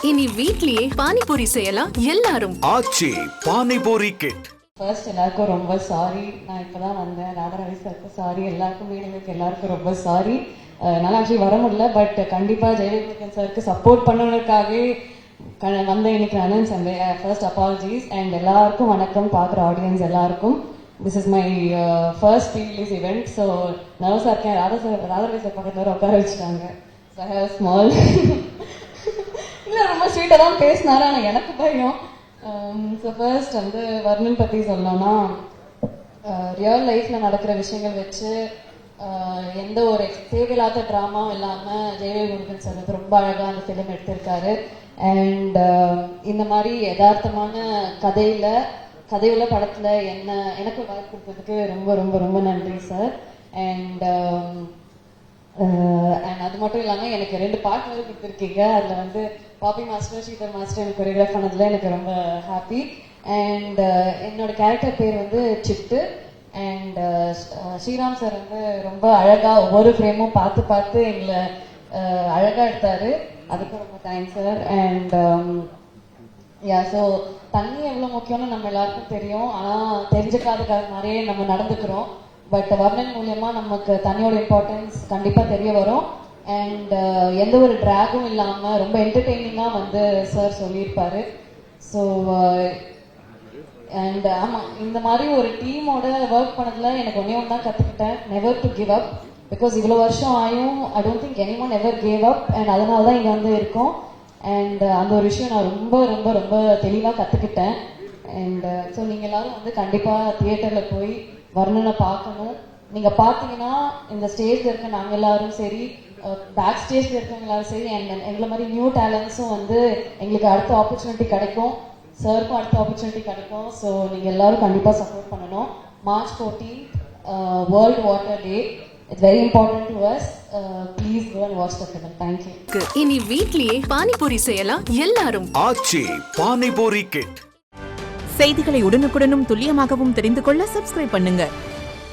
இனி வீட்லயே பானிபூரி செய்யலாம் எல்லாரும். ஆச்சி பானிபூரி கிட். ஃபர்ஸ்ட் எல்லாருக்கும் ரொம்ப சாரி. நான் இப்பதான் வந்தேன். ராதாரவி சாருக்கு சாரி, எல்லாருக்கும் வீடுகளுக்கு எல்லாருக்கும் ரொம்ப சாரி. என்னால் ஆக்சுவலி வர முடியல. பட் கண்டிப்பா ஜெயலலிதன் சாருக்கு சப்போர்ட் பண்ணுவதற்காகவே வந்த இன்னைக்கு நான் ஃபர்ஸ்ட் அப்பாலஜிஸ். அண்ட் எல்லாருக்கும் வணக்கம், பார்க்குற ஆடியன்ஸ் எல்லாருக்கும். This is my first pre release event. So நர்வஸாக இருக்கேன். ராதாரவி சார் பக்கத்தில் உட்கார வச்சுட்டாங்க. ஸோ ஐ ஹேவ் ஸ்மால் இல்லை ரொம்ப ஸ்வீட்டாக தான் பேசினாரு, ஆனால் எனக்கு பயம். ஸோ ஃபர்ஸ்ட் வந்து வர்ணன் பற்றி சொல்லணும்னா, ரியல் லைஃப்பில் நடக்கிற விஷயங்கள் வச்சு எந்த ஒரு தேவையில்லாத ட்ராமாவும் இல்லாமல் ஜெயவேல் முருகன் சார் வந்து ரொம்ப அழகாக அந்த ஃபிலிம் எடுத்திருக்காரு. அண்ட் இந்த மாதிரி யதார்த்தமான கதையுள்ள படத்தில் எனக்கு வாய்ப்பு கொடுத்ததுக்கு ரொம்ப ரொம்ப ரொம்ப நன்றி சார். அண்ட் அது மட்டும் இல்லாமல் எனக்கு 2 பாட்டு வந்து கொடுத்துருக்கீங்க. அதில் வந்து பாப்பி மாஸ்டர், ஸ்ரீதர் மாஸ்டர் எனக்கு கொரியோகிராஃப் பண்ணதில் எனக்கு ரொம்ப ஹாப்பி. அண்ட் என்னோட கேரக்டர் பேர் வந்து சிட்டு. அண்ட் ஸ்ரீராம் சார் வந்து ரொம்ப அழகாக ஒவ்வொரு ஃப்ரேமும் பார்த்து எங்களை அழகாக எடுத்தார். அதுக்கும் ரொம்ப தேங்க்ஸ் சார். அண்ட் ஸோ தண்ணி எவ்வளோ முக்கியம்னு நம்ம எல்லாருக்கும் தெரியும், ஆனால் தெரிஞ்சுக்காதுக்காக மாதிரியே நம்ம நடந்துக்கிறோம். பட் வர்ணன் மூலமா நமக்கு தண்ணியோட இம்பார்ட்டன்ஸ் கண்டிப்பாக தெரிய வரும். அண்ட் எந்த ஒரு ட்ராகும் இல்லாமல் ரொம்ப என்டர்டெய்னிங்காக வந்து சார் சொல்லியிருப்பாரு. ஸோ அண்ட் ஆமாம், இந்த மாதிரி ஒரு டீமோட ஒர்க் பண்ணதுல எனக்கு ஒன்றே ஒன்று தான் கற்றுக்கிட்டேன், never to give up. Because இவ்வளோ வருஷம் ஆயும் I don't think anyone ever gave up. And அதனால தான் இங்கே வந்து இருக்கோம். அண்ட் அந்த ஒரு விஷயம் நான் ரொம்ப ரொம்ப ரொம்ப தெளிவாக கற்றுக்கிட்டேன். அண்ட் ஸோ நீங்கள் எல்லாரும் வந்து கண்டிப்பாக தியேட்டரில் போய் வர்ணனை பார்க்கணும். நீங்கள் பார்த்தீங்கன்னா இந்த ஸ்டேஜில் இருக்க நாங்கள் எல்லாரும் சரி, பேக் ஸ்டேஜில் இருக்கவங்க எல்லாரும் சரி, அண்ட் எங்களை மாதிரி நியூ டேலண்ட்ஸும் வந்து எங்களுக்கு அடுத்த ஆப்பர்ச்சுனிட்டி கிடைக்கும், சாருக்கும் அடுத்த ஆப்பர்ச்சுனிட்டி கிடைக்கும். ஸோ நீங்கள் எல்லாரும் கண்டிப்பாக சப்போர்ட் பண்ணணும். March 14th, World Water Day. It's very important to us. Please go and watch the film. Thank you. இனி வீட்லயே பானிபூரி செய்யலாம் எல்லாரும். ஆச்சி பானிபூரி கிட். செய்திகளை உடனுக்குடனும் துல்லியமாகவும் தெரிந்து கொள்ள சப்ஸ்கிரைப் பண்ணுங்க.